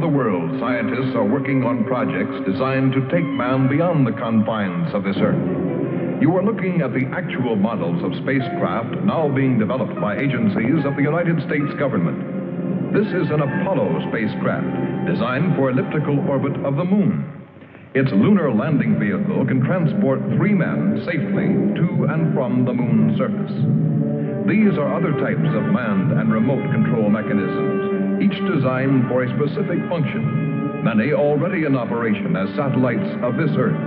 the world, scientists are working on projects designed to take man beyond the confines of this Earth. You are looking at the actual models of spacecraft now being developed by agencies of the United States government. This is an Apollo spacecraft designed for elliptical orbit of the moon. Its lunar landing vehicle can transport 3 men safely to and from the moon's surface. These are other types of manned and remote control mechanisms, each designed for a specific function, many already in operation as satellites of this Earth,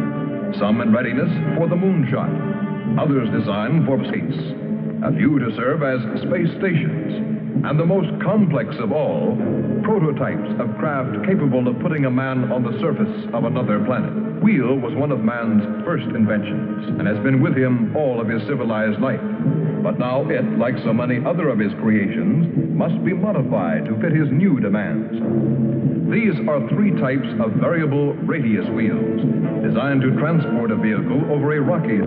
some in readiness for the moonshot, others designed for space, a few to serve as space stations, and the most complex of all, prototypes of craft capable of putting a man on the surface of another planet. Wheel was one of man's first inventions and has been with him all of his civilized life. But now it, like so many other of his creations, must be modified to fit his new demands. These are 3 types of variable radius wheels, designed to transport a vehicle over a rocky.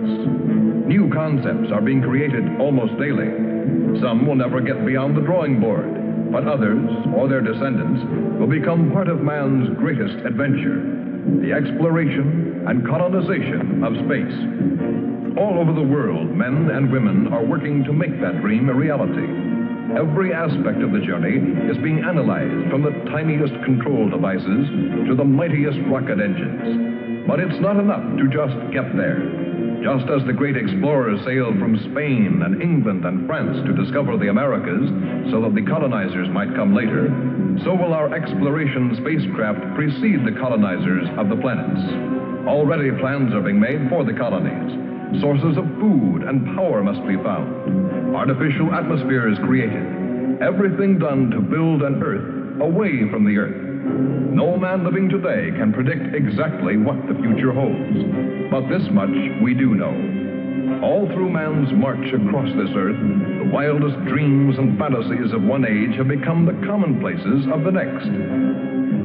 New concepts are being created almost daily. Some will never get beyond the drawing board, but others, or their descendants, will become part of man's greatest adventure, the exploration and colonization of space. All over the world, men and women are working to make that dream a reality. Every aspect of the journey is being analyzed, from the tiniest control devices to the mightiest rocket engines. But it's not enough to just get there. Just as the great explorers sailed from Spain and England and France to discover the Americas so that the colonizers might come later, so will our exploration spacecraft precede the colonizers of the planets. Already plans are being made for the colonies. Sources of food and power must be found. Artificial atmospheres created. Everything done to build an Earth away from the Earth. No man living today can predict exactly what the future holds. But this much we do know. All through man's march across this Earth, the wildest dreams and fantasies of one age have become the commonplaces of the next.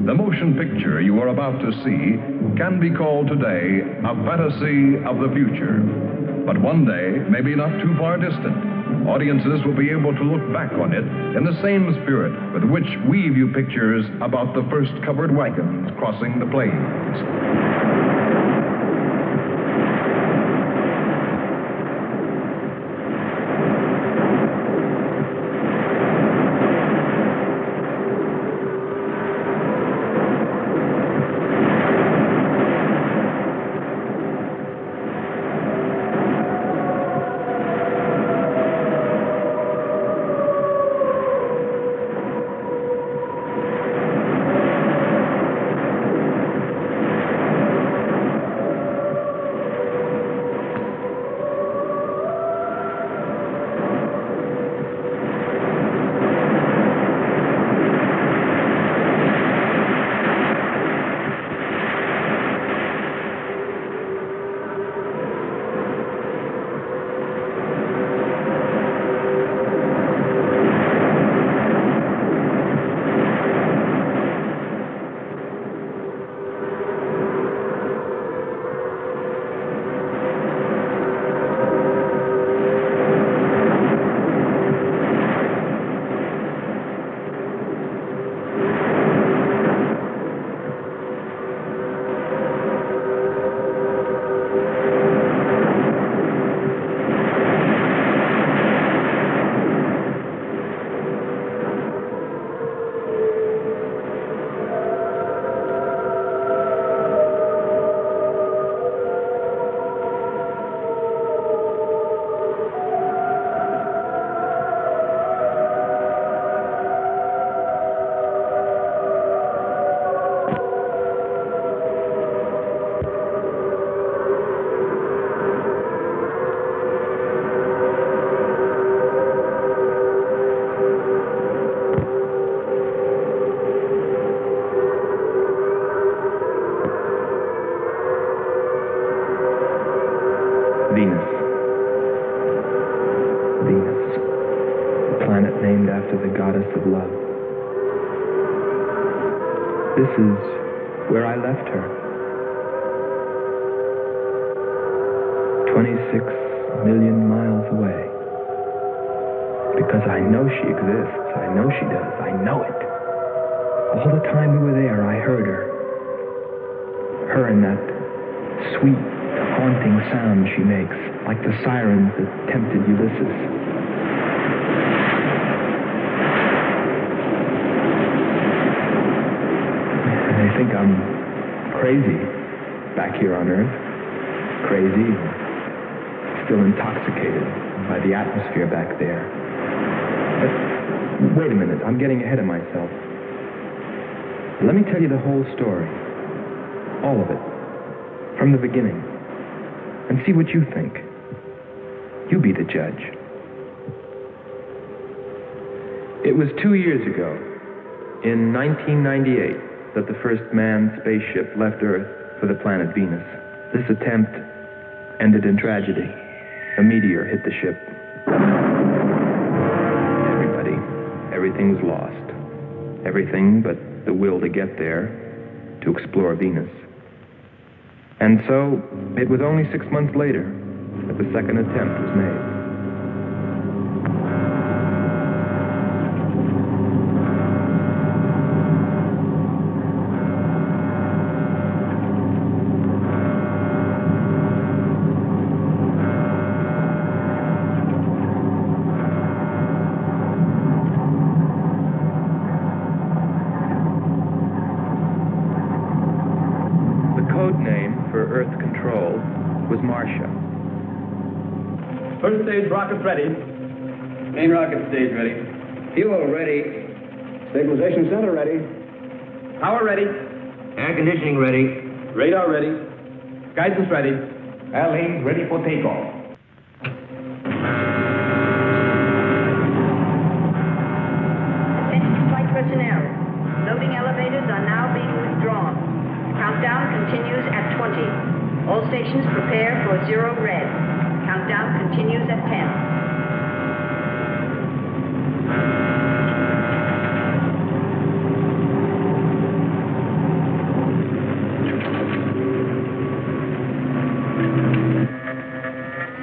The motion picture you are about to see can be called today a fantasy of the future. But one day, maybe not too far distant, audiences will be able to look back on it in the same spirit with which we view pictures about the first covered wagons crossing the plains. This is where I left her. 26 million miles away. Because I know she exists. I know she does. I know it. All the time we were there, I heard her. Her and that sweet, haunting sound she makes, like the sirens that tempted Ulysses. And I think I'm crazy back here on Earth. Crazy, still intoxicated by the atmosphere back there. But wait a minute, I'm getting ahead of myself. Let me tell you the whole story. All of it. From the beginning. And see what you think. You be the judge. It was 2 years ago, in 1998, that the first manned spaceship left Earth for the planet Venus. This attempt ended in tragedy. A meteor hit the ship. Everything was lost. Everything but the will to get there, to explore Venus. And so, it was only 6 months later that the second attempt was made. First stage rockets ready. Main rocket stage ready. Fuel ready. Stabilization center ready. Power ready. Air conditioning ready. Radar ready. Guidance ready. Airlane ready for takeoff. Attention flight personnel. Loading elevators are now being withdrawn. Countdown continues at 20. All stations prepare for 0 red. Countdown continues at 10.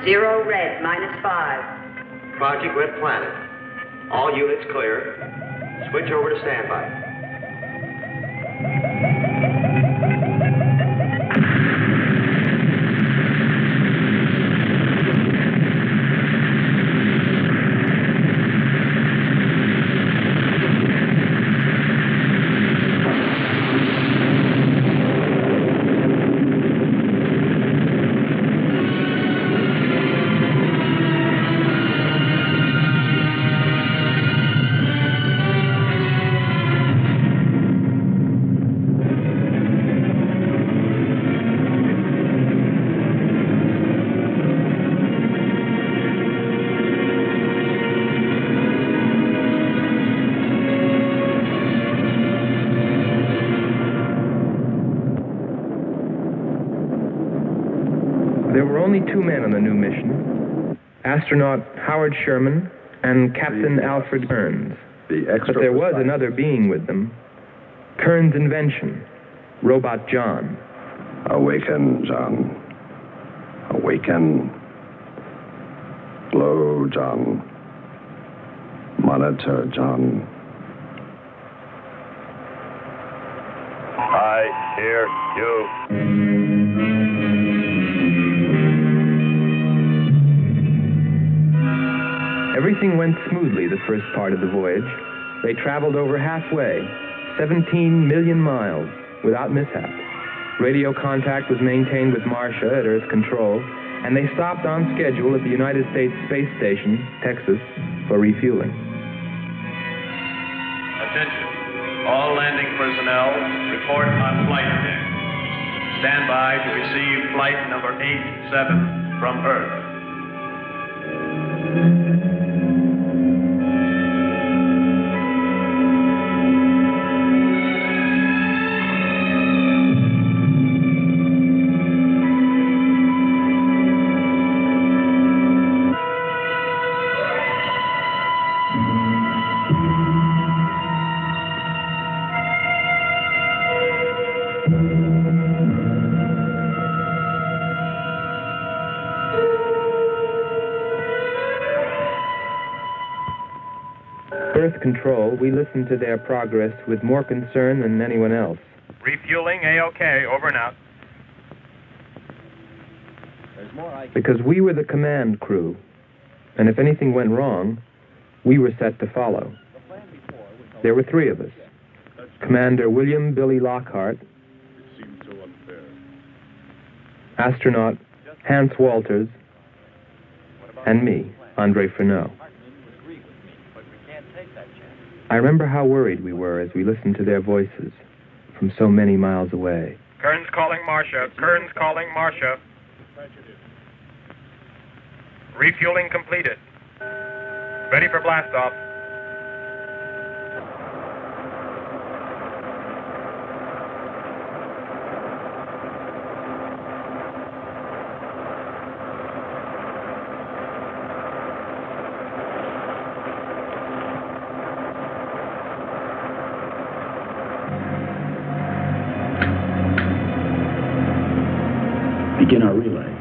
Zero red, -5. Project Red Planet. All units clear. Switch over to standby. Only 2 men on the new mission, astronaut Howard Sherman and Captain Alfred Kearns. But there was another being with them, Kearns' invention, Robot John. Awaken, John. Awaken. Glow, John. Monitor, John. I hear you. Everything went smoothly the first part of the voyage. They traveled over halfway, 17 million miles, without mishap. Radio contact was maintained with Marcia at Earth Control, and they stopped on schedule at the United States Space Station, Texas, for refueling. Attention. All landing personnel, report on flight deck. Stand by to receive flight number 87 from Earth. control, we listened to their progress with more concern than anyone else. Refueling A-OK, over and out. Because we were the command crew, and if anything went wrong, we were set to follow. There were 3 of us. Commander William Billy Lockhart, astronaut Hans Walters, and me, Andre Freneau. I remember how worried we were as we listened to their voices from so many miles away. Kern's calling Marcia. Kern's calling Marcia. Refueling completed. Ready for blast-off. Begin our relay.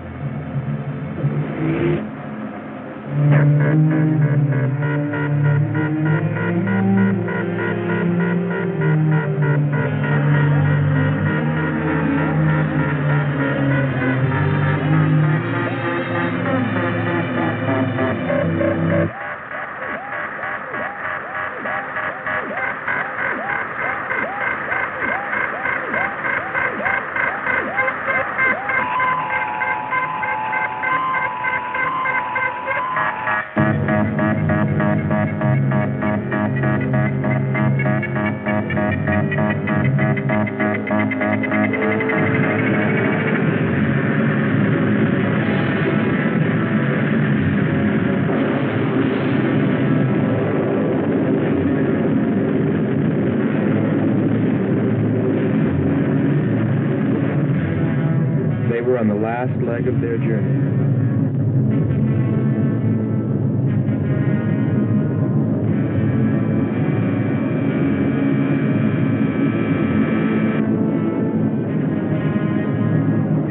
On the last leg of their journey.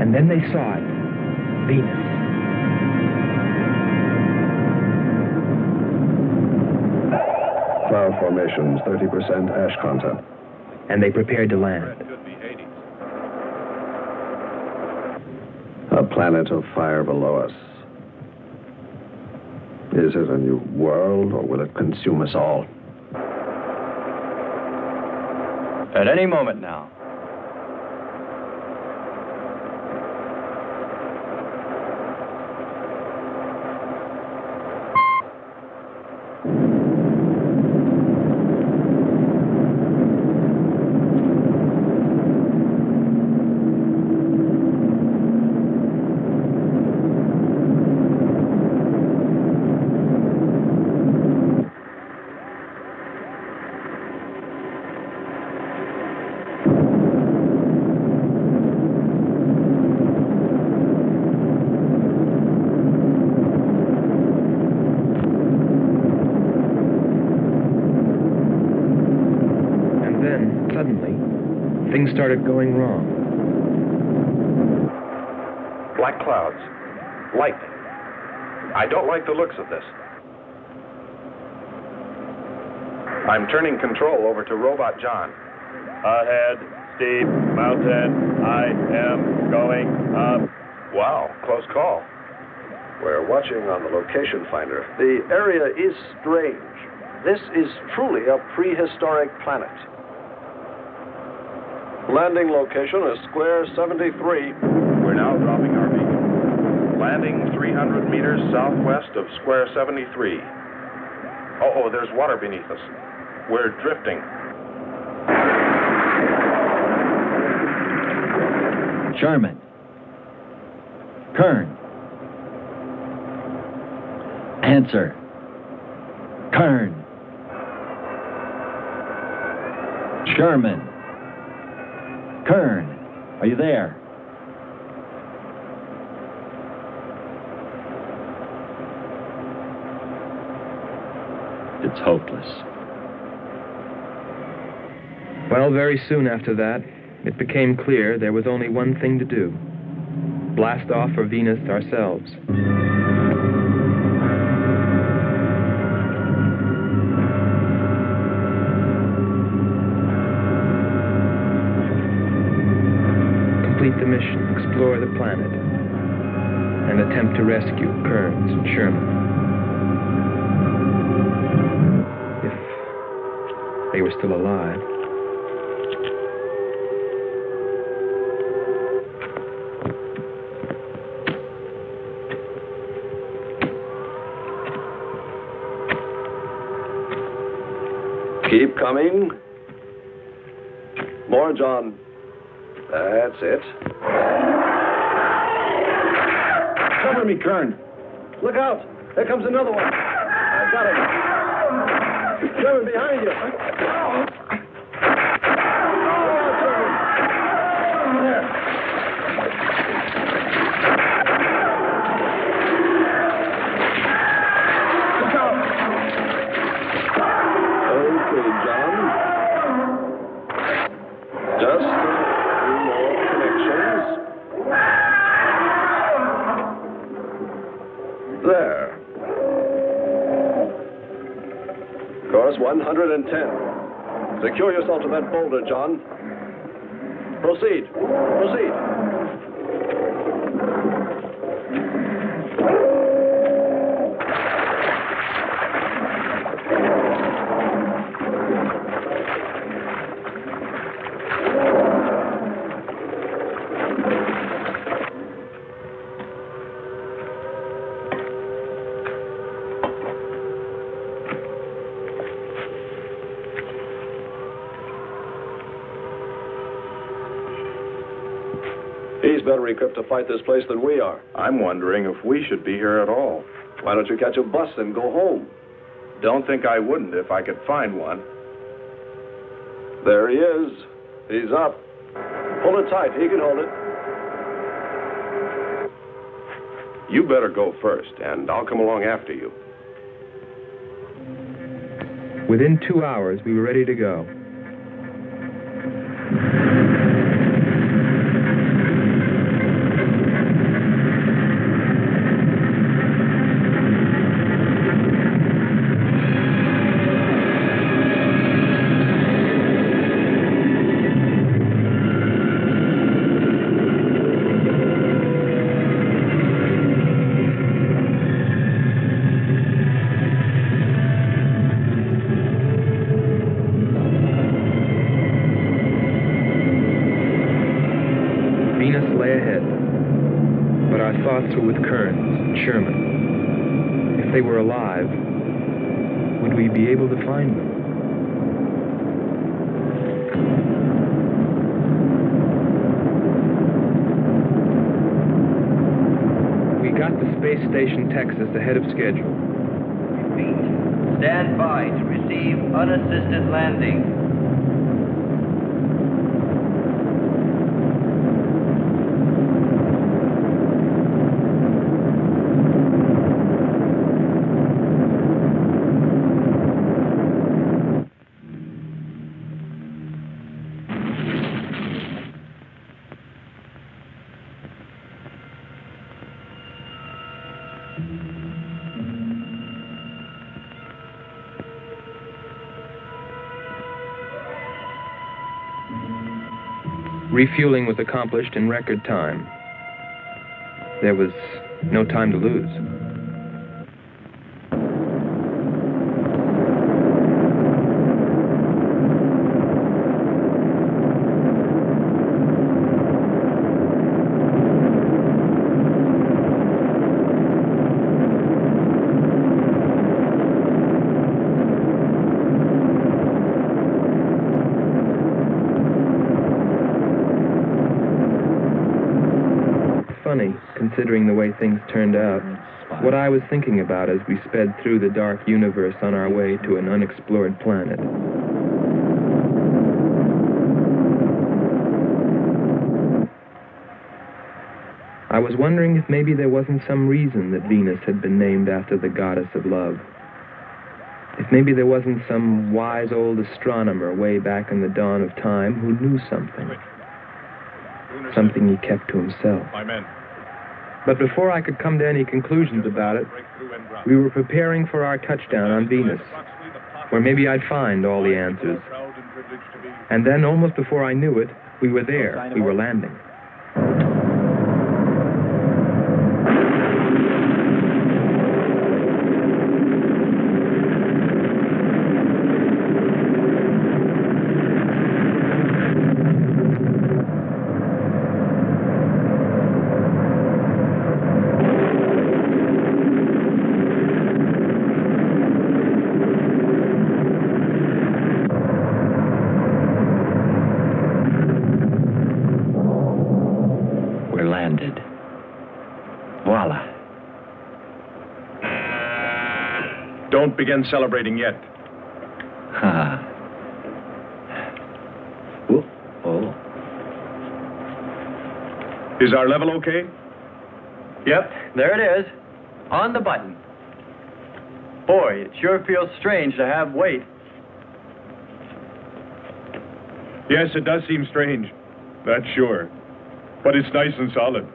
And then they saw it, Venus. Cloud formations, 30% ash content. And they prepared to land. A planet of fire below us. Is it a new world, or will it consume us all? At any moment now. Things started going wrong. Black clouds. Lightning. I don't like the looks of this. I'm turning control over to Robot John. Ahead, steep mountain. I am going up. Wow, close call. We're watching on the location finder. The area is strange. This is truly a prehistoric planet. Landing location is square 73. We're now dropping our beacon. Landing 300 meters southwest of square 73. Oh, there's water beneath us. We're drifting. Sherman. Kern. Answer. Kern. Sherman. Kern, are you there? It's hopeless. Well, very soon after that, it became clear there was only one thing to do. Blast off for Venus ourselves. complete the mission, explore the planet, and attempt to rescue Kearns and Sherman. If they were still alive. Keep coming. More, John. That's it. Cover me, Kern. Look out. There comes another one. I got him. Sherman, behind you. There. Course 110. Secure yourself to that boulder, John. Proceed. Proceed. He's better equipped to fight this place than we are. I'm wondering if we should be here at all. Why don't you catch a bus and go home? Don't think I wouldn't if I could find one. There he is. He's up. Hold it tight. He can hold it. You better go first, and I'll come along after you. Within 2 hours, we were ready to go. With Kearns and Sherman. If they were alive, would we be able to find them? We got to Space Station Texas ahead of schedule. Repeat. Stand by to receive unassisted landing. Refueling was accomplished in record time. There was no time to lose. Considering the way things turned out, what I was thinking about as we sped through the dark universe on our way to an unexplored planet. I was wondering if maybe there wasn't some reason that Venus had been named after the goddess of love. If maybe there wasn't some wise old astronomer way back in the dawn of time who knew something. Something he kept to himself. But before I could come to any conclusions about it, we were preparing for our touchdown on Venus, where maybe I'd find all the answers. And then, almost before I knew it, we were there. We were landing. Don't begin celebrating yet. Oh. Is our level okay? Yep, there it is. On the button. Boy, it sure feels strange to have weight. Yes, it does seem strange. That's sure. But it's nice and solid.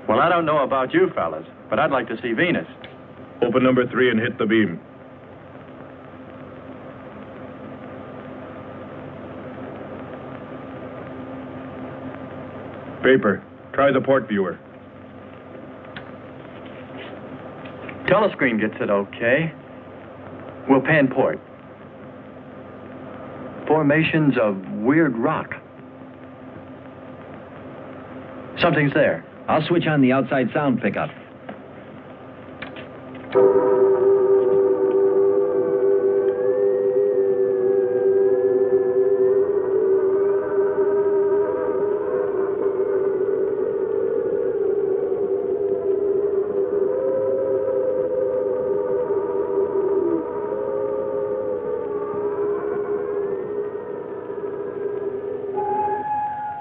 Well, I don't know about you fellas, but I'd like to see Venus. Open number 3 and hit the beam. Vapor, try the port viewer. Telescreen gets it okay. We'll pan port. Formations of weird rock. Something's there. I'll switch on the outside sound pickup.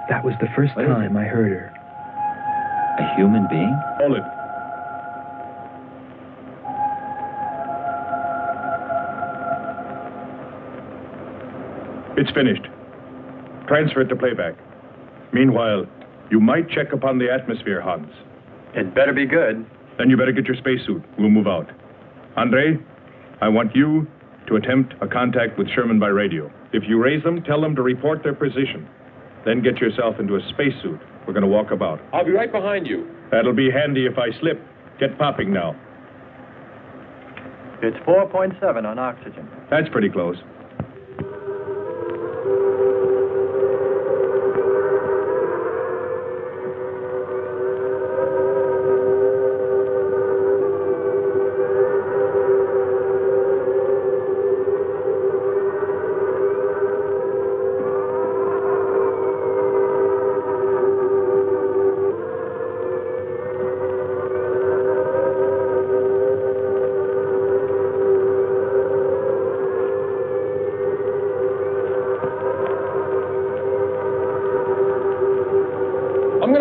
That was the first time I heard her. A human being? Hold it. It's finished. Transfer it to playback. Meanwhile, you might check upon the atmosphere, Hans. It better be good. Then you better get your spacesuit. We'll move out. Andre, I want you to attempt a contact with Sherman by radio. If you raise them, tell them to report their position. Then get yourself into a spacesuit. We're going to walk about. I'll be right behind you. That'll be handy if I slip. Get popping now. It's 4.7 on oxygen. That's pretty close.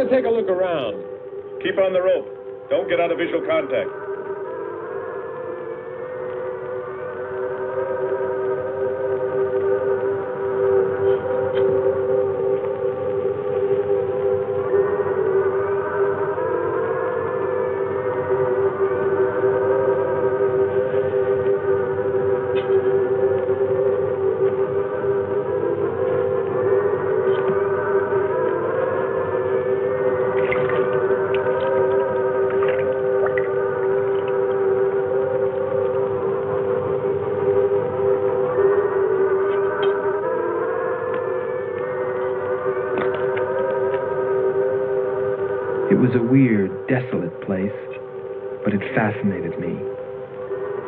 Take a look around. Keep on the rope. Don't get out of visual contact. It was a weird, desolate place, but it fascinated me.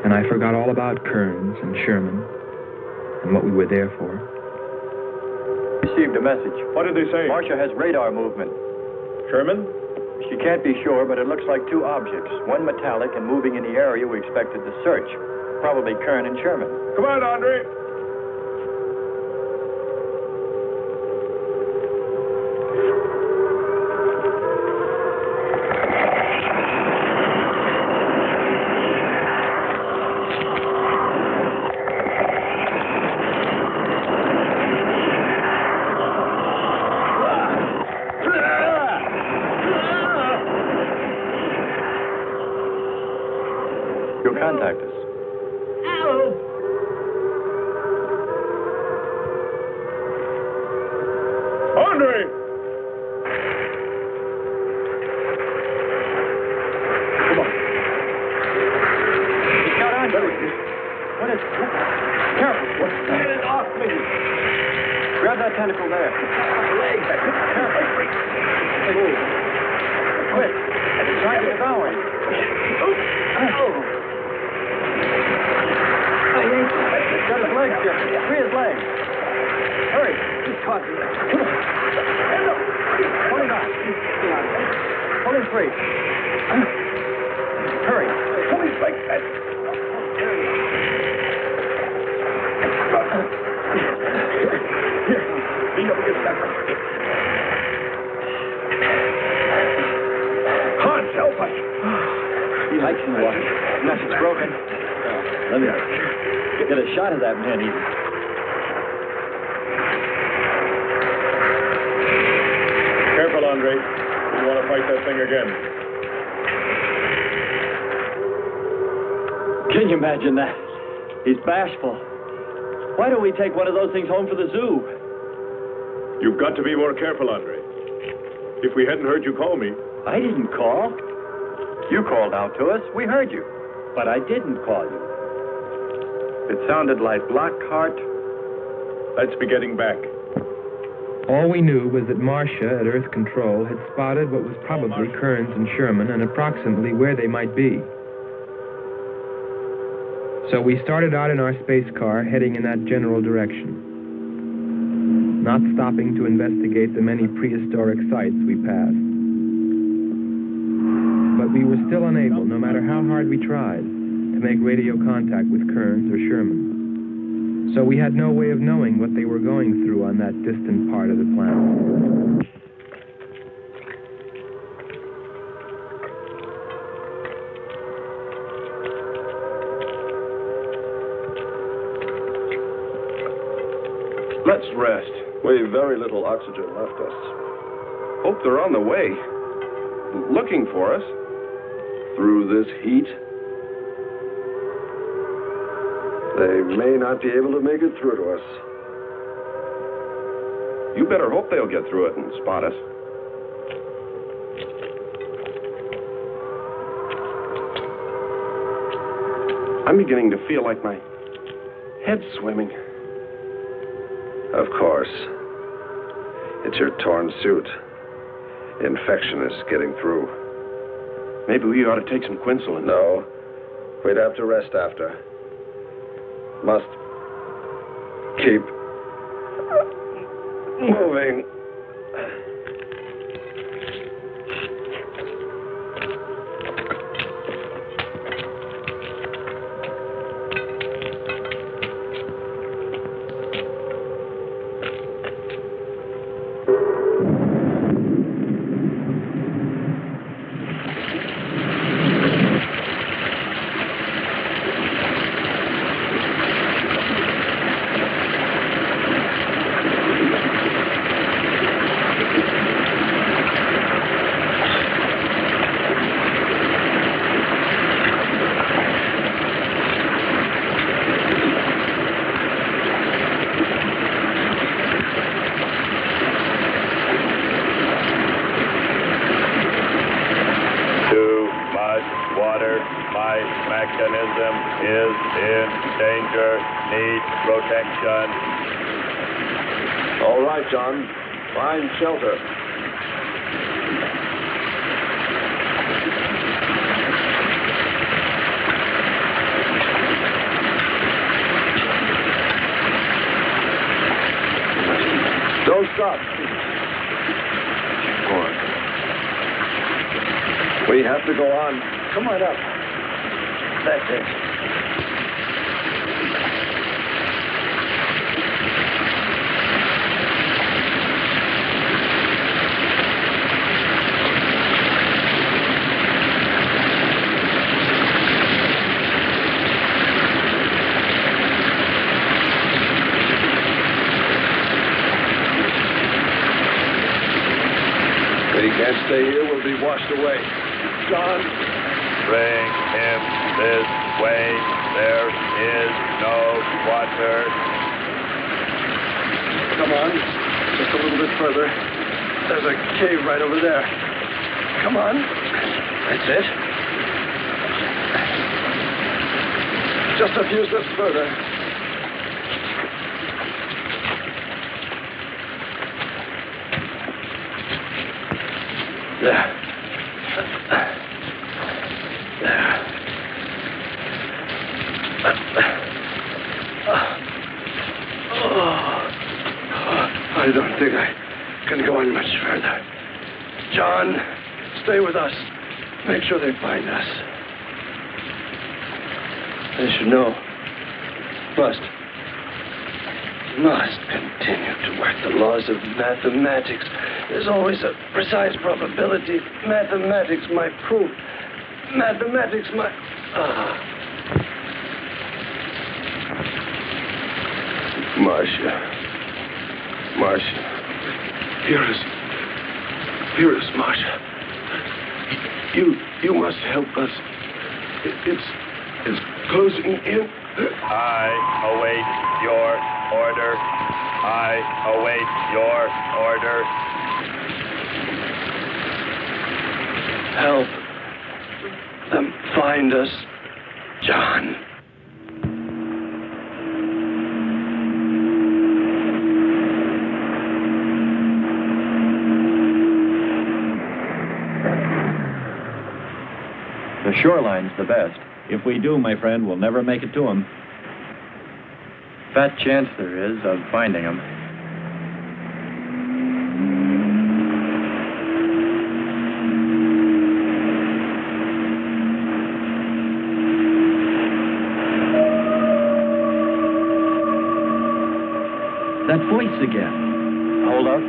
And I forgot all about Kearns and Sherman and what we were there for. Received a message. What did they say? Marcia has radar movement. Sherman? She can't be sure, but it looks like two objects. One metallic and moving in the area we expected to search. Probably Kern and Sherman. Come on, Andre. You'll contact us. Andre! free. Hurry. Please, like that. Here, lean up against that. Hans, help us. I can walk. Nothing's broken. Let me get a shot of that man. Careful, Andre. You want to fight that thing again. Can you imagine that? He's bashful. Why don't we take one of those things home for the zoo? You've got to be more careful, Andre. If we hadn't heard you call me... I didn't call. You called out to us. We heard you. But I didn't call you. It sounded like Lockhart. Let's be getting back. All we knew was that Marcia at Earth Control had spotted what was probably Kearns and Sherman and approximately where they might be. So we started out in our space car, heading in that general direction, not stopping to investigate the many prehistoric sites we passed. But we were still unable, no matter how hard we tried, to make radio contact with Kearns or Sherman. So we had no way of knowing what they were going through on that distant part of the planet. Let's rest. We've very little oxygen left us. Hope they're on the way. Looking for us. Through this heat, they may not be able to make it through to us. You better hope they'll get through it and spot us. I'm beginning to feel like my head's swimming. Of course. It's your torn suit. Infection is getting through. Maybe we ought to take some quinsulin. No. We'd have to rest after. Must keep moving. All right, John. Find shelter. Don't stop. Keep going. We have to go on. Come on up. That's it. Can't stay here, we'll be washed away. John! Bring him this way. There is no water. Come on. Just a little bit further. There's a cave right over there. Come on. That's it. Just a few steps further. There. I don't think I can go on much further. John, Stay with us. Make sure they find us. They should know. Must continue to work the laws of mathematics. There's always a precise probability. Mathematics might prove. Mathematics might... Marcia. Hear us, Marcia. You must help us. It's closing in. I await your order. I await your order. Help them find us, John. The shoreline's the best. If we do, my friend, we'll never make it to them. Fat chance there is of finding them. That voice again. Hold up.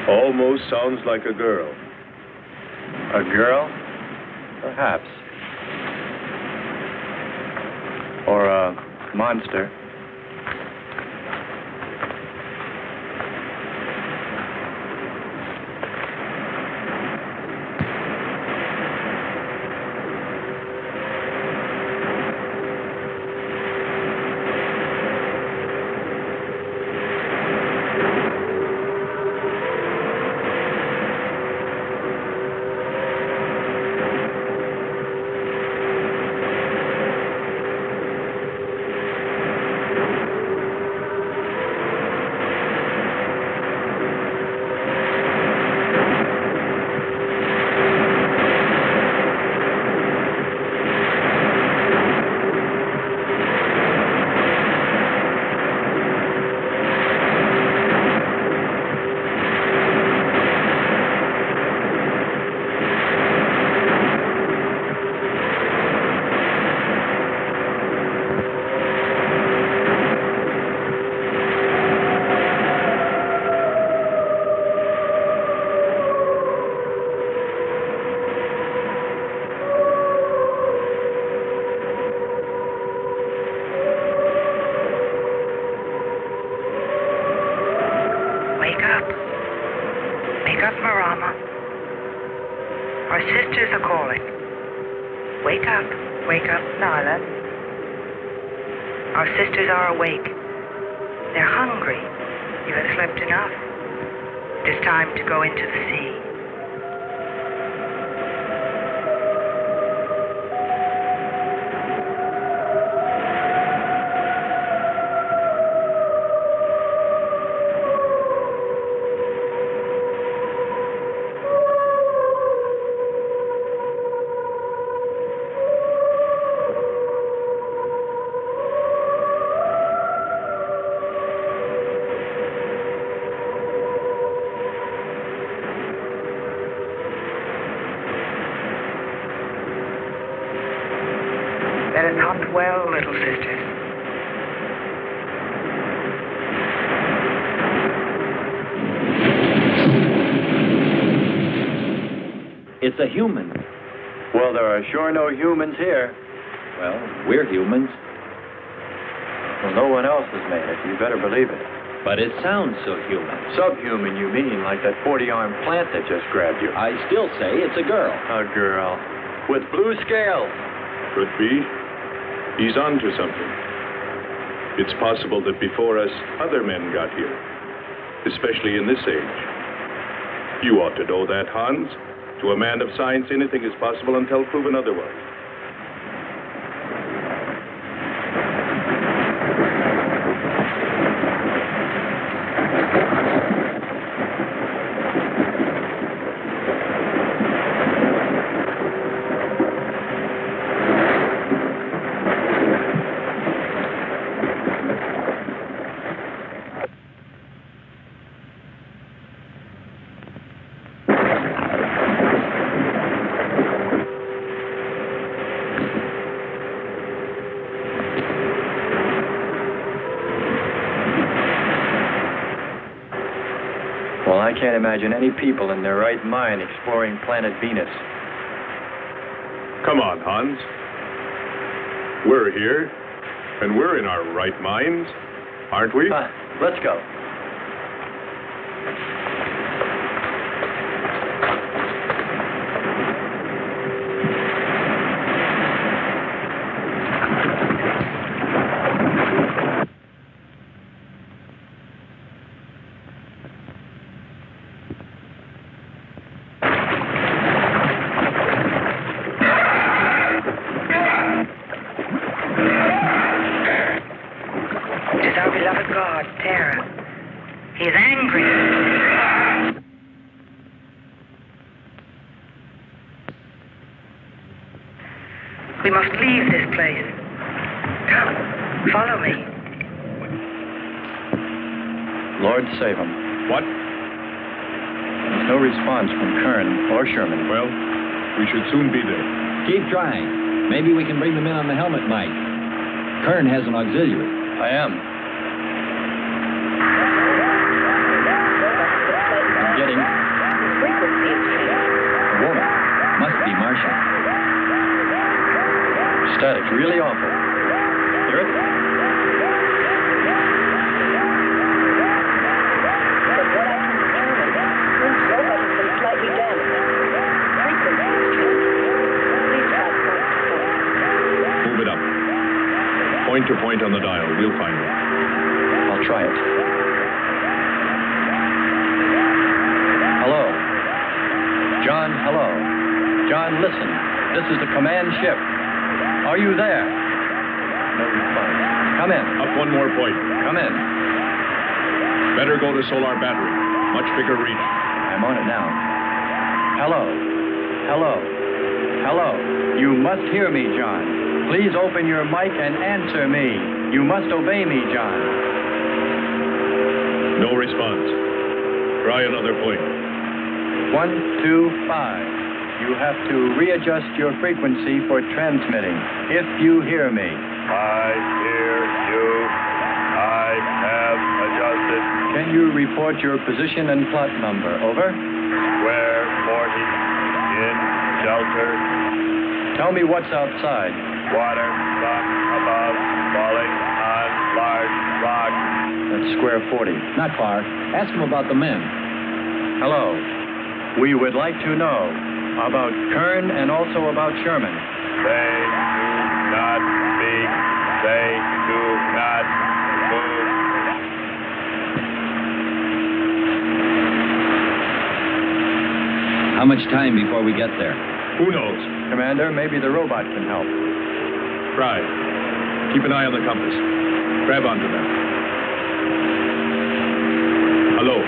Almost sounds like a girl. A girl? Perhaps. Or a monster. Wake up, Nyla. Our sisters are awake. They're hungry. You have slept enough. It is time to go into the sea. Let us hunt well, little sisters. It's a human. Well, there are sure no humans here. Well, we're humans. Well, no one else has made it. You better believe it. But it sounds so human. Subhuman, you mean, like that 40-armed plant that just grabbed you. I still say it's a girl. A girl. With blue scales. Could be. He's on to something. It's possible that before us, other men got here, especially in this age. You ought to know that, Hans. To a man of science, anything is possible until proven otherwise. can't imagine any people in their right mind exploring planet Venus. Come on, Hans. We're here, and we're in our right minds, aren't we? Let's go. We must leave this place. Come, follow me. Lord save him. What? There's no response from Kern or Sherman. Well, we should soon be there. Keep trying. Maybe we can bring them in on the helmet mic. Kern has an auxiliary. I am. I'm getting... A woman. Must be Martian. Static, really awful. Hear it? From what I can determine, Kern's robot has been slightly damaged. Frequency is changing. Please try point to point. Move it up. Point to point on the dial. We'll find it. I'll try it. Hello. John, hello. John, listen. This is the command ship. Are you there? No response. Come in. Up one more point. Come in. Better go to solar battery. Much bigger reach. I'm on it now. Hello. Hello. Hello. You must hear me, John. Please open your mic and answer me. You must obey me, John. No response. Try another point. 1, 2, 5. You have to readjust your frequency for transmitting, if you hear me. I hear you. I have adjusted. Can you report your position and plot number? Over. Square 40. In shelter. Tell me what's outside. Water, sun above, falling on large rock. That's square 40. Not far. Ask him about the men. Hello. We would like to know about Kern and also about Sherman. They do not speak. They do not move. How much time before we get there? Who knows? Commander, maybe the robot can help. Try. Keep an eye on the compass. Grab onto that. Hello.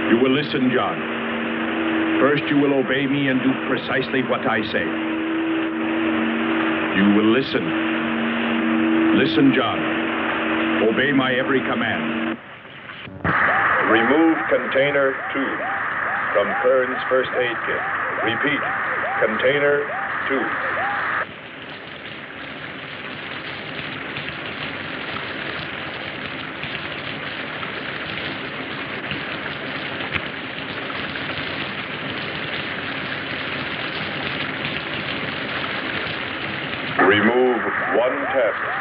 You will listen, John. First, you will obey me and do precisely what I say. You will listen. Listen, John. Obey my every command. Remove container 2 from Kern's first aid kit. Repeat, container 2. Remove one tablet.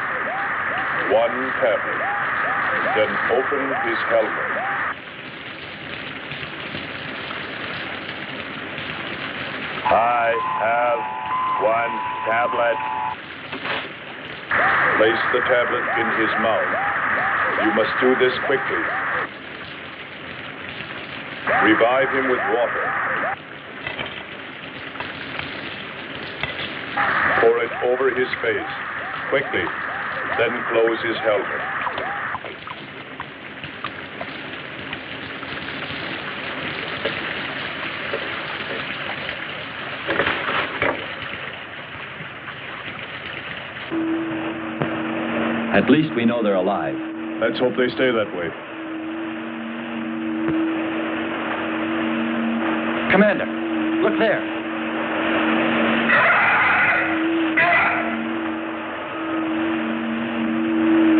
Then open his helmet. I have one tablet. Place the tablet in his mouth. You must do this quickly. Revive him with water. Pour it over his face. Quickly. Then close his helmet. At least we know they're alive. Let's hope they stay that way. Commander, look there.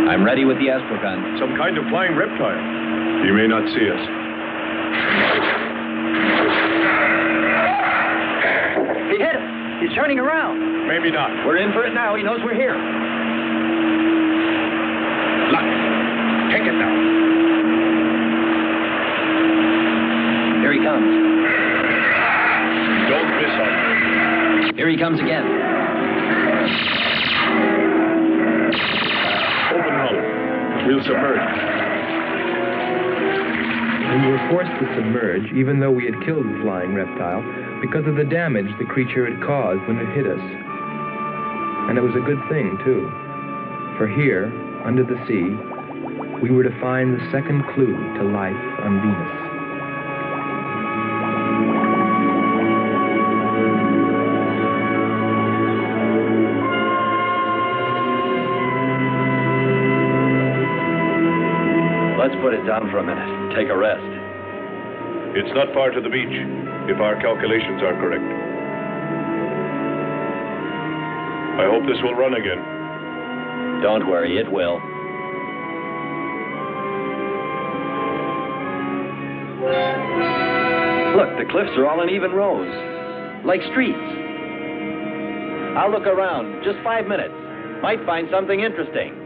I'm ready with the astrogun. Some kind of flying reptile. He may not see us. He's turning around. Maybe not. We're in for it now. He knows we're here. Look. Take it now. Here he comes. Don't miss him. Here he comes again. Open hull. We'll submerge. We were forced to submerge, even though we had killed the flying reptile, because of the damage the creature had caused when it hit us. And it was a good thing, too. For here, under the sea, we were to find the second clue to life on Venus. Let's put it down for a minute. Take a rest. It's not far to the beach, if our calculations are correct. I hope this will run again. Don't worry, it will. Look, the cliffs are all in even rows, like streets. I'll look around. Just 5 minutes. Might find something interesting.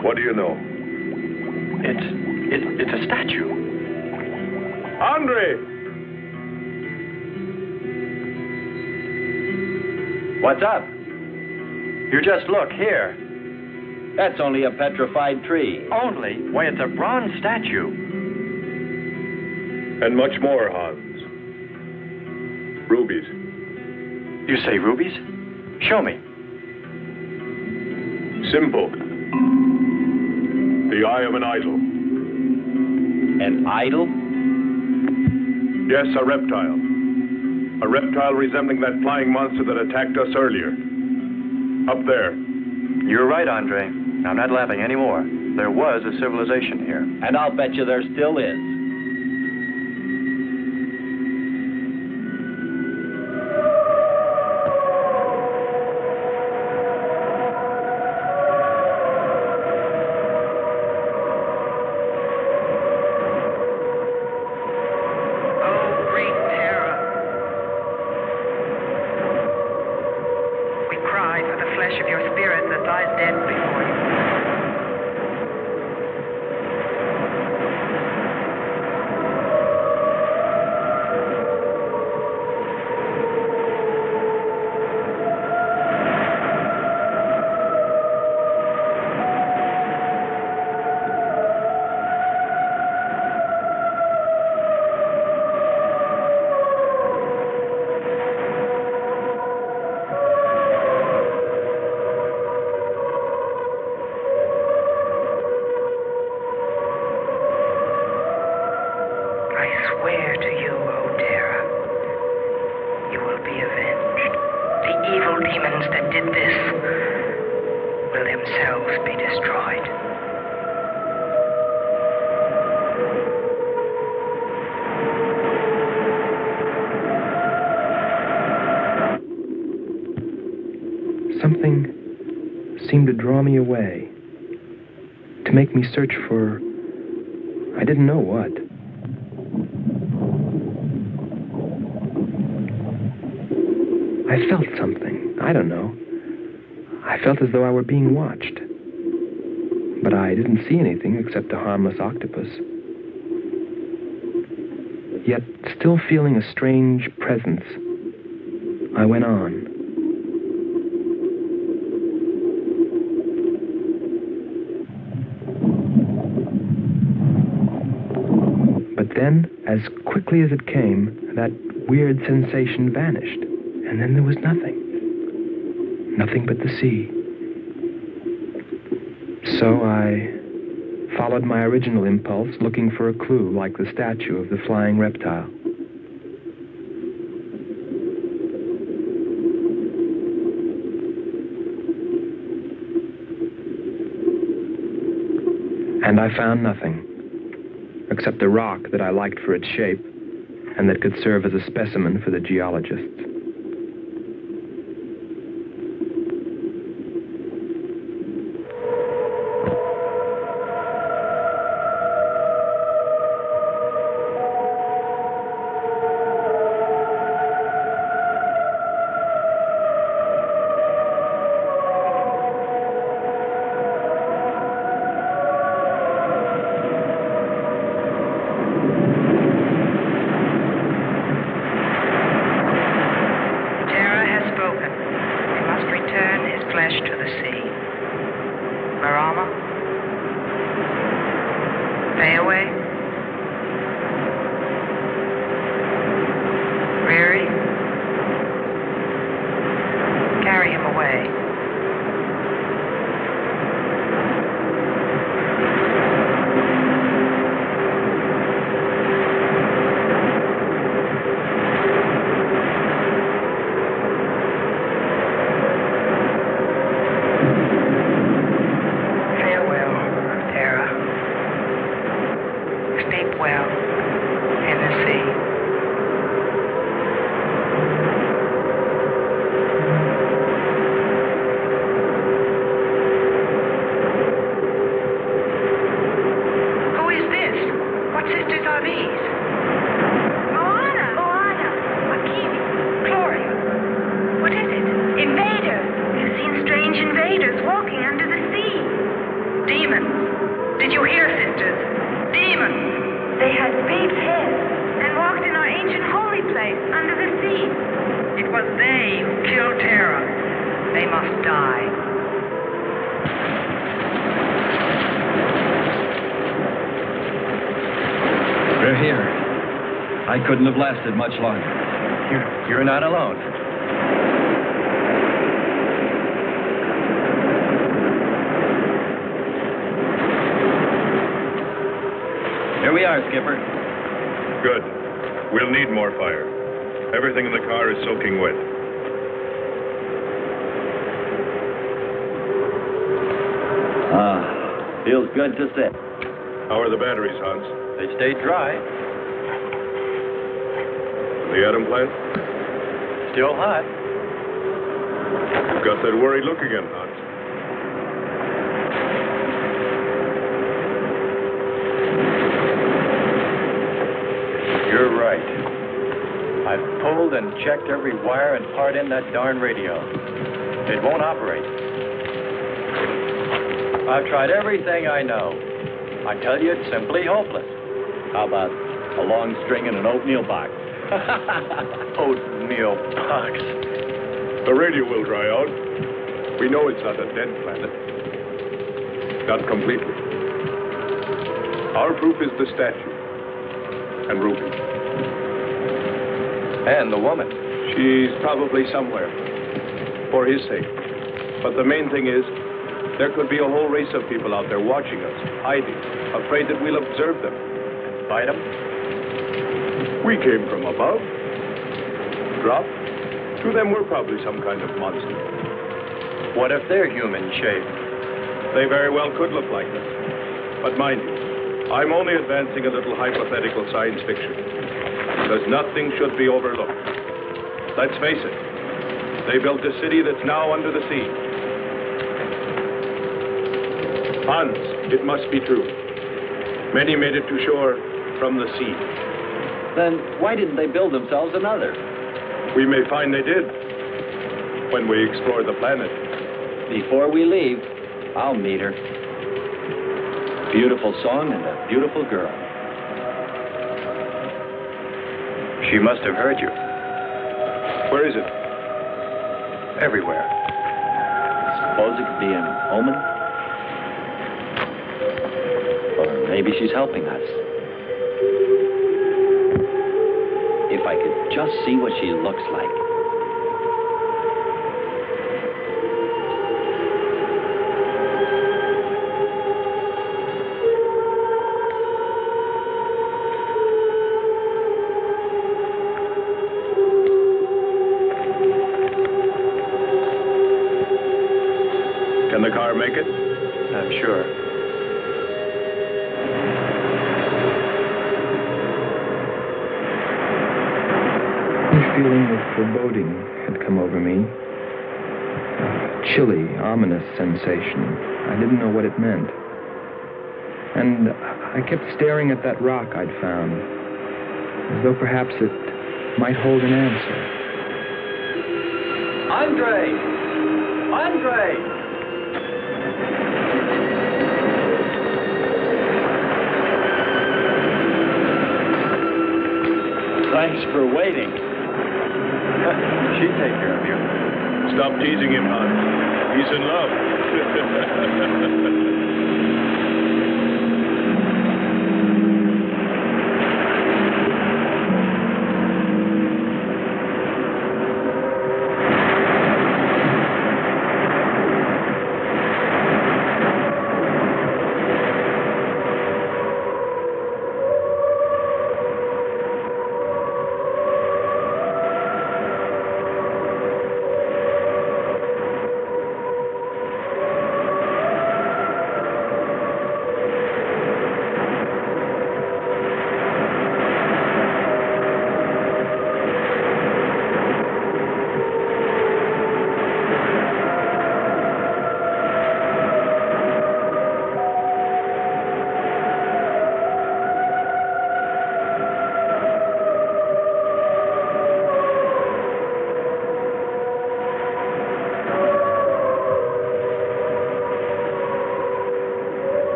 What do you know? It's a statue. Andre! What's up? You just look here. That's only a petrified tree. Only? Why, it's a bronze statue. And much more, Hans. Rubies. You say rubies? Show me. Simple. The eye of an idol. An idol? Yes, a reptile. A reptile resembling that flying monster that attacked us earlier. Up there. You're right, Andre. I'm not laughing anymore. There was a civilization here. And I'll bet you there still is. demons that did this will themselves be destroyed. Something seemed to draw me away, to make me search for, I didn't know what. I felt something, I don't know. I felt as though I were being watched. But I didn't see anything except a harmless octopus. Yet, still feeling a strange presence, I went on. But then, as quickly as it came, that weird sensation vanished. And then there was nothing. Nothing but the sea. So I followed my original impulse, looking for a clue like the statue of the flying reptile. And I found nothing, except a rock that I liked for its shape and that could serve as a specimen for the geologists. Couldn't have lasted much longer. You're not alone. Here we are, Skipper. Good. We'll need more fire. Everything in the car is soaking wet. Feels good to sit. How are the batteries, Hans? They stayed dry. The atom plant? Still hot. You've got that worried look again, Hans. You're right. I've pulled and checked every wire and part in that darn radio. It won't operate. I've tried everything I know. I tell you, it's simply hopeless. How about a long string and an oatmeal box? Oatmeal box. The radio will dry out. We know it's not a dead planet. Not completely. Our proof is the statue. And Ruby. And the woman. She's probably somewhere. For his sake. But the main thing is, there could be a whole race of people out there watching us, hiding, afraid that we'll observe them. And fight them? We came from above, dropped, To them, we're probably some kind of monster. What if they're human shape? They very well could look like them. But mind you, I'm only advancing a little hypothetical science fiction. Because nothing should be overlooked. Let's face it, they built a city that's now under the sea. Hans, it must be true. Many made it to shore from the sea. Then why didn't they build themselves another? We may find they did when we explore the planet. Before we leave, I'll meet her. Beautiful song and a beautiful girl. She must have heard you. Where is it? Everywhere. Suppose it could be an omen? Or maybe she's helping us. If I could just see what she looks like. Can the car make it? I'm sure. A feeling of foreboding had come over me. A chilly, ominous sensation. I didn't know what it meant. And I kept staring at that rock I'd found, as though perhaps it might hold an answer. Andre! Andre! Thanks for waiting. She'd take care of you. Stop teasing him, Hans. He's in love.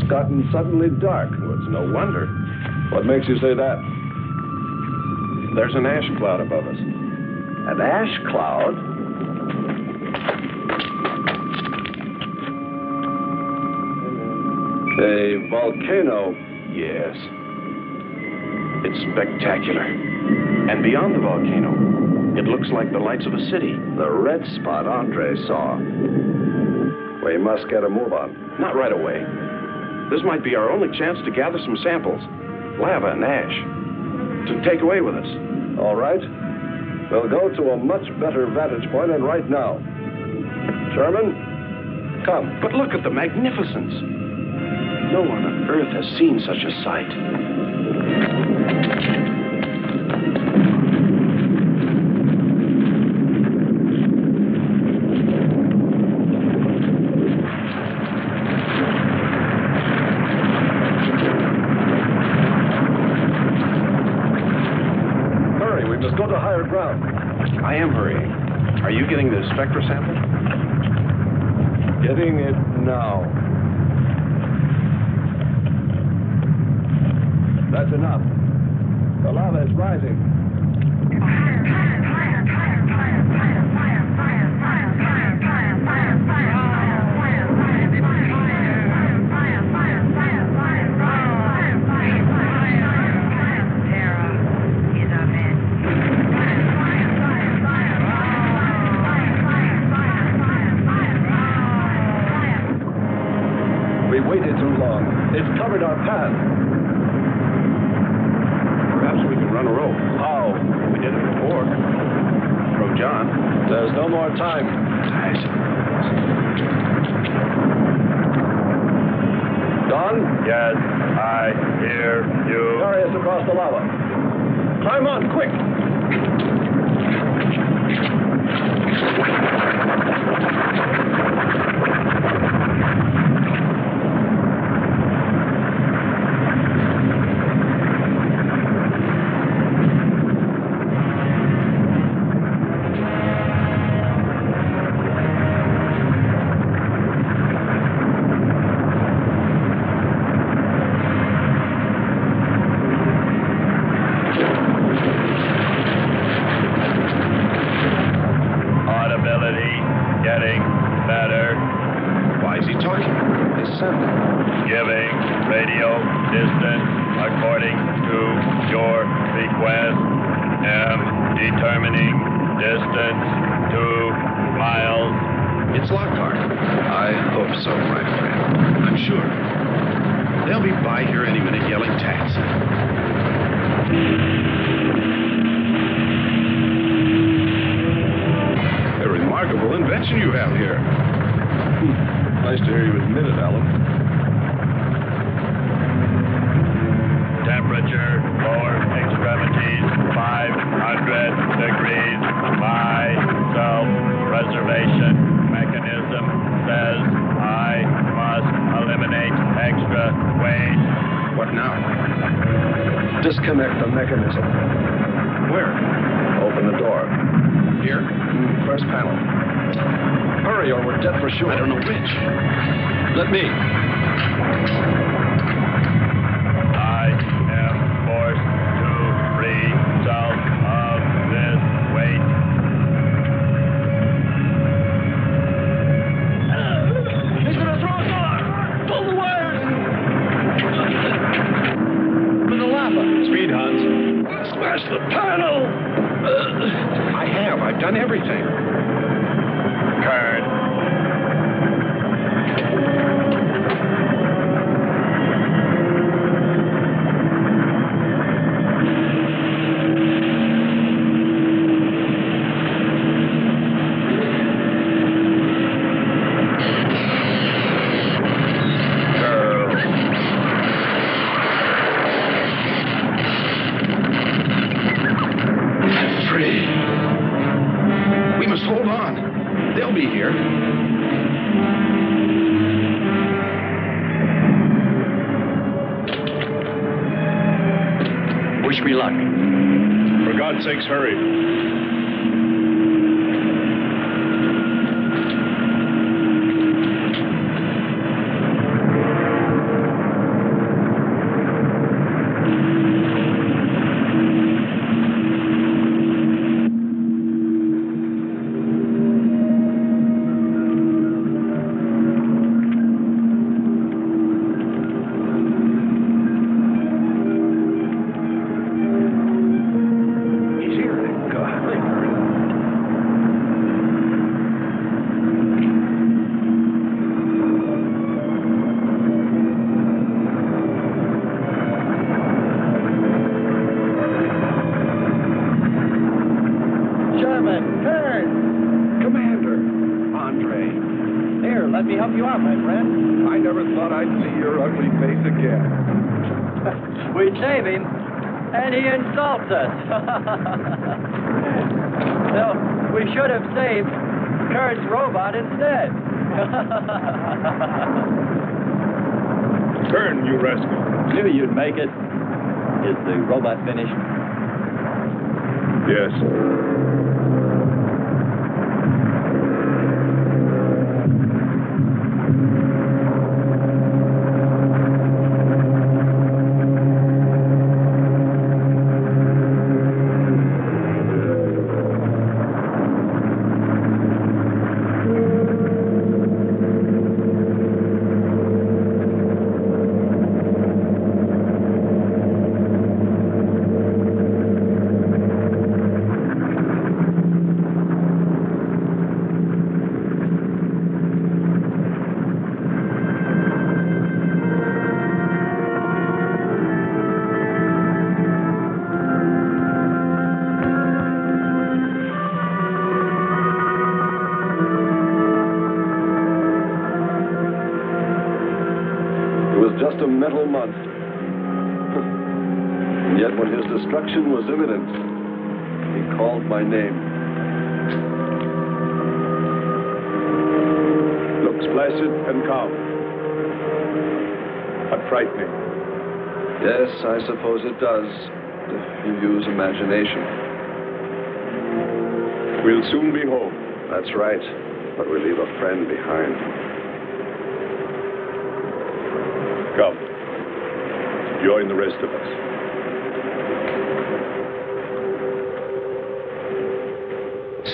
Gotten suddenly dark. Well, it's no wonder. What makes you say that? There's an ash cloud above us. An ash cloud? A volcano. Yes. It's spectacular. And beyond the volcano, it looks like the lights of a city. The red spot Andre saw. We must get a move on. Not right away. This might be our only chance to gather some samples, lava and ash, to take away with us. All right. We'll go to a much better vantage point, and right now. Sherman, come. But look at the magnificence. No one on Earth has seen such a sight. Go to higher ground. I am hurrying. Are you getting the spectra sample? Getting it now. That's enough. The lava is rising. We waited too long. It's covered our path. Perhaps we can run a rope. How? We did it before. Throw John. There's no more time. Don? Yes, I hear you. Carry us across the lava. Climb on, quick! Disconnect the mechanism. Where? Open the door. Here? First panel. Hurry or we're dead for sure. I don't know which. Let me. I am forced to free myself of this weight. He's gonna throw us off! Pull the wires! For the lava. Speed, Hans. Smash the panel! I've done everything. Kern. Sakes, hurry. face again. We save him, and he insults us. So we should have saved Kern's robot instead. Kern, you rascal. Knew you'd make it. Is the robot finished? Yes. Just a metal monster. And yet when his destruction was imminent, he called my name. Looks placid and calm. But frightening. Yes, I suppose it does, if you use imagination. We'll soon be home. That's right, but we leave a friend behind. Come. Join the rest of us.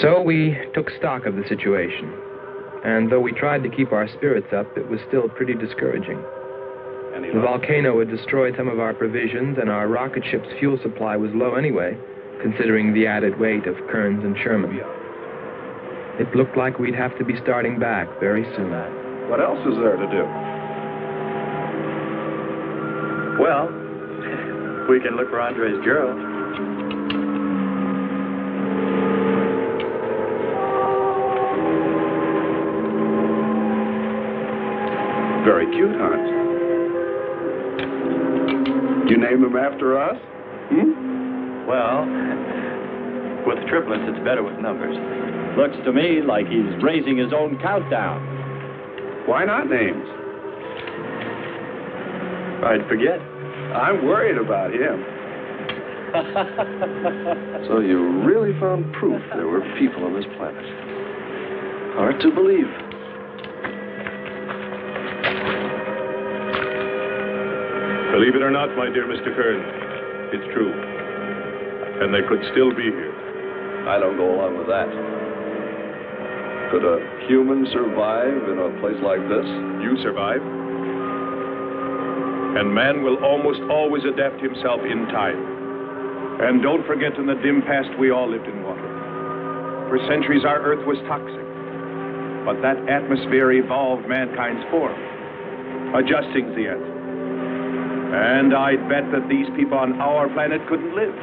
So we took stock of the situation. And though we tried to keep our spirits up, it was still pretty discouraging. The volcano had destroyed some of our provisions, and our rocket ship's fuel supply was low anyway, considering the added weight of Kearns and Sherman. It looked like we'd have to be starting back very soon. What else is there to do? Well, we can look for Andre's girl. Very cute, Hans. You name him after us? Well, with triplets, it's better with numbers. Looks to me like he's raising his own countdown. Why not names? I'd forget. I'm worried about him. So you really found proof there were people on this planet. Hard to believe. Believe it or not, my dear Mr. Kern, it's true. And they could still be here. I don't go along with that. Could a human survive in a place like this? You survive. And man will almost always adapt himself in time. And don't forget, in the dim past, we all lived in water. For centuries, our Earth was toxic. But that atmosphere evolved mankind's form, adjusting the Earth. And I'd bet that these people on our planet couldn't live.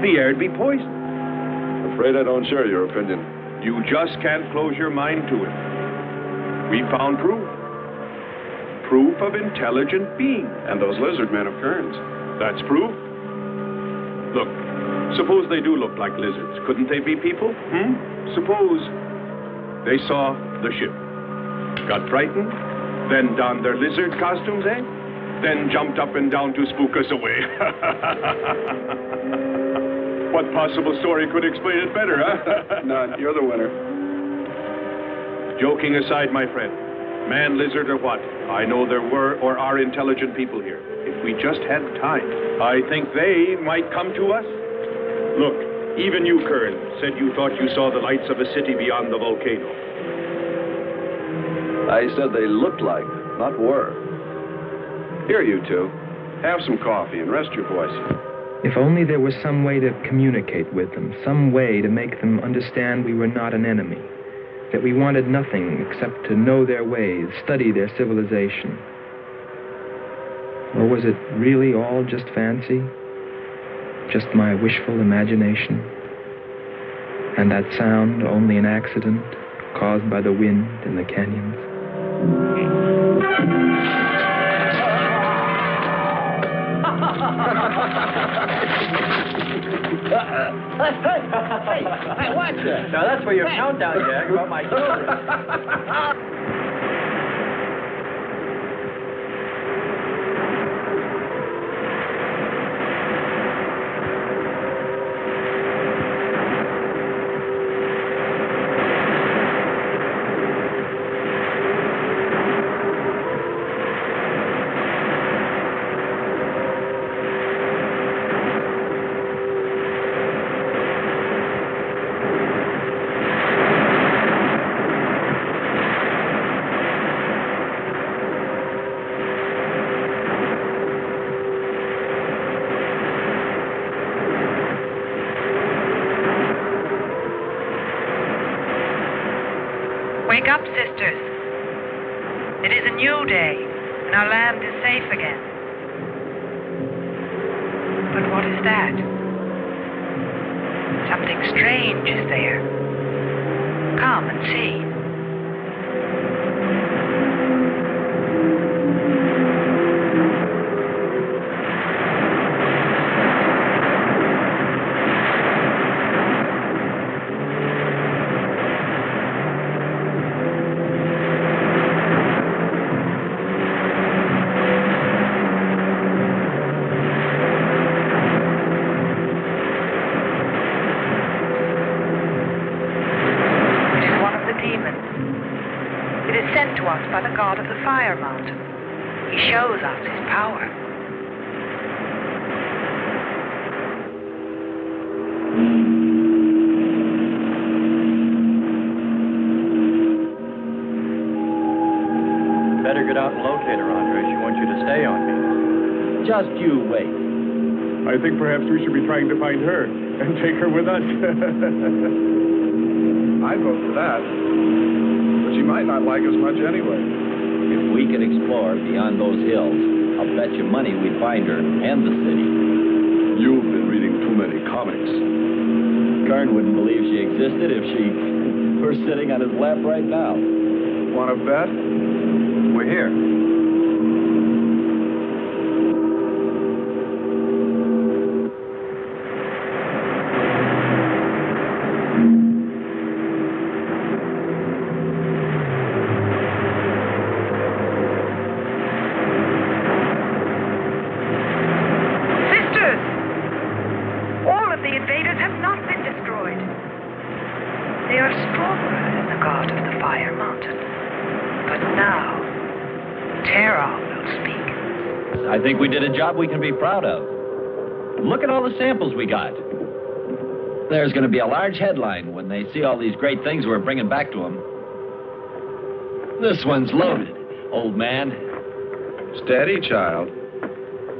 The air'd be poisoned. Afraid I don't share your opinion. You just can't close your mind to it. We found proof. Proof of intelligent being. And those lizard men of Kearns. That's proof. Look, suppose they do look like lizards. Couldn't they be people? Suppose they saw the ship, got frightened, then donned their lizard costumes, then jumped up and down to spook us away. What possible story could explain it better, huh? None. You're the winner. Joking aside, my friend, man, lizard, or what, I know there were or are intelligent people here. If we just had time, I think they might come to us. Look, even you, Kern, said you thought you saw the lights of a city beyond the volcano. I said they looked like, not were. Here, you two. Have some coffee and rest your voice. If only there was some way to communicate with them, some way to make them understand we were not an enemy, that we wanted nothing except to know their ways, study their civilization. Or was it really all just fancy? Just my wishful imagination? And that sound only an accident caused by the wind in the canyons? Hey, watch it. Now, that's for your countdown gag about my children. Wake up, sisters. It is a new day, and our land is safe again. But what is that? Something strange is there. Come and see. By the god of the fire mountain. He shows us his power. Better get out and locate her, Andre. She wants you to stay on me. Just you wait. I think perhaps we should be trying to find her and take her with us. I'd vote for that. But she might not like us much anyway. If we could explore beyond those hills, I'll bet you money we'd find her and the city. You've been reading too many comics. Kern wouldn't believe she existed if she were sitting on his lap right now. Want to bet? We're here. I think we did a job we can be proud of. Look at all the samples we got. There's going to be a large headline when they see all these great things we're bringing back to them. This one's loaded, old man. Steady, child.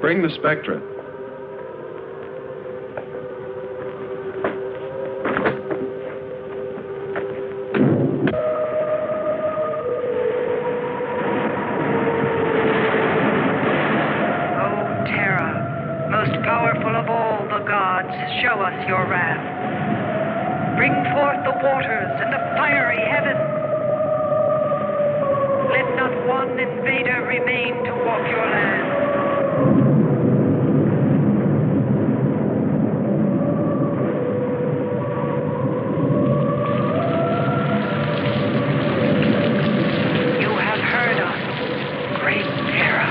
Bring the spectra. Show us your wrath. Bring forth the waters and the fiery heaven. Let not one invader remain to walk your land. You have heard us, great Terra.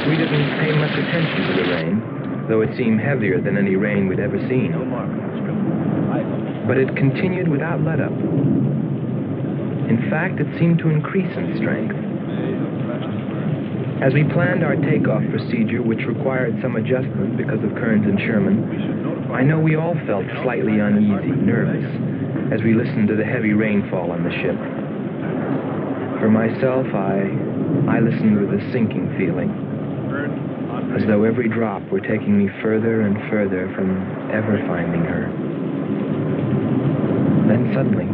We didn't pay much attention to the rain, though it seemed heavier than any rain we'd ever seen. But it continued without let-up. In fact, it seemed to increase in strength. As we planned our takeoff procedure, which required some adjustment because of Kearns and Sherman, I know we all felt slightly uneasy, nervous, as we listened to the heavy rainfall on the ship. For myself, I listened with a sinking feeling, as though every drop were taking me further and further from ever finding her. Then suddenly...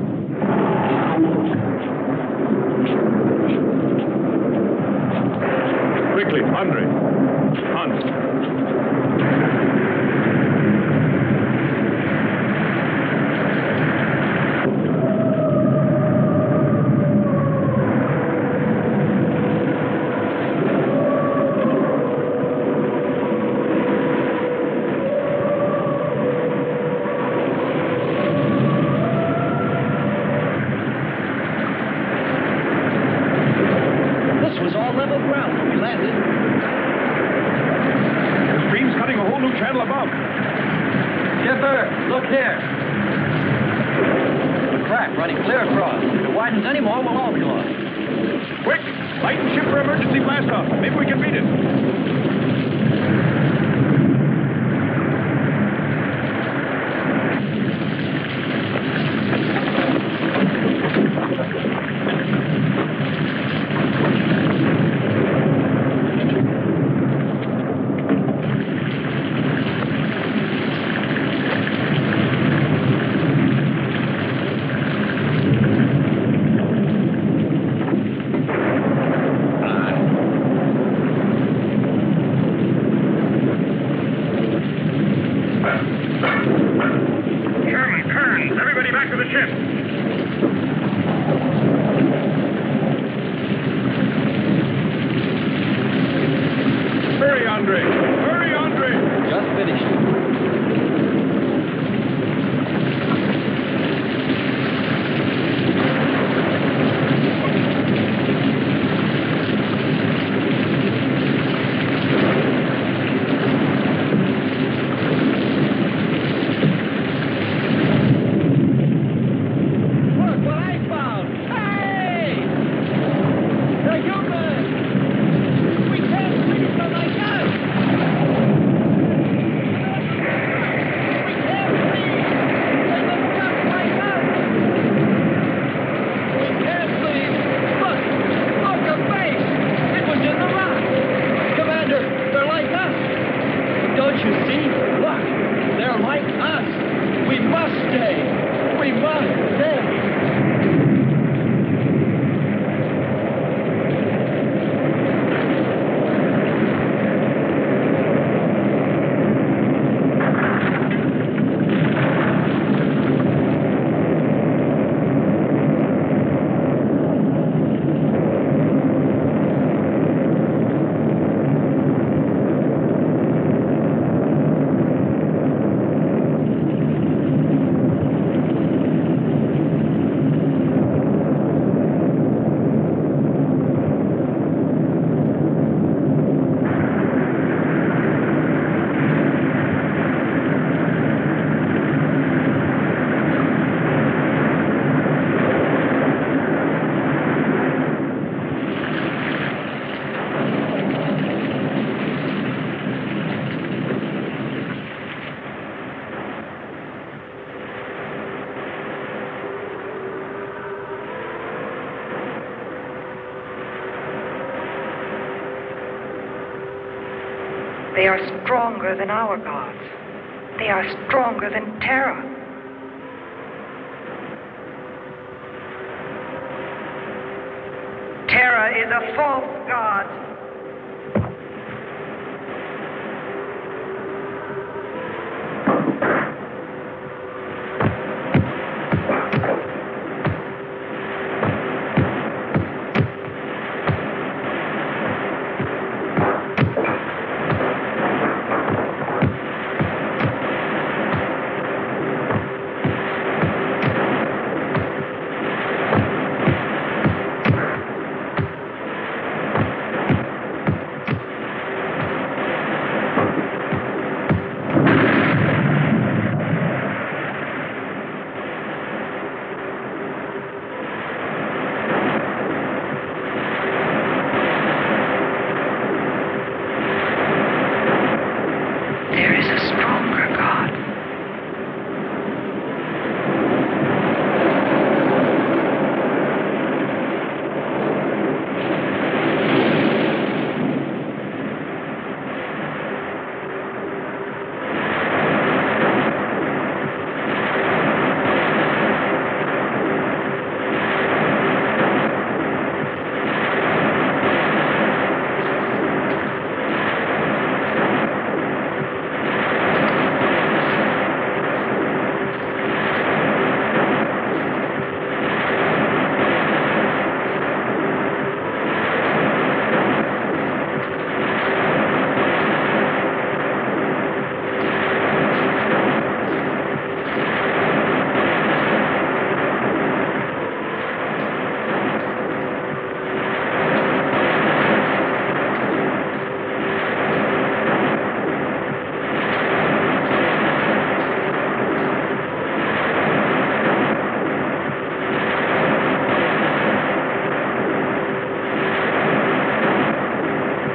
Quickly, Andre. Hans. Look here. A crack running clear across. If it widens any more, we'll all be lost. Quick! Light and ship for emergency blast-off. Maybe we can beat it. They are stronger than our gods. They are stronger than Terra. Terra is a false god.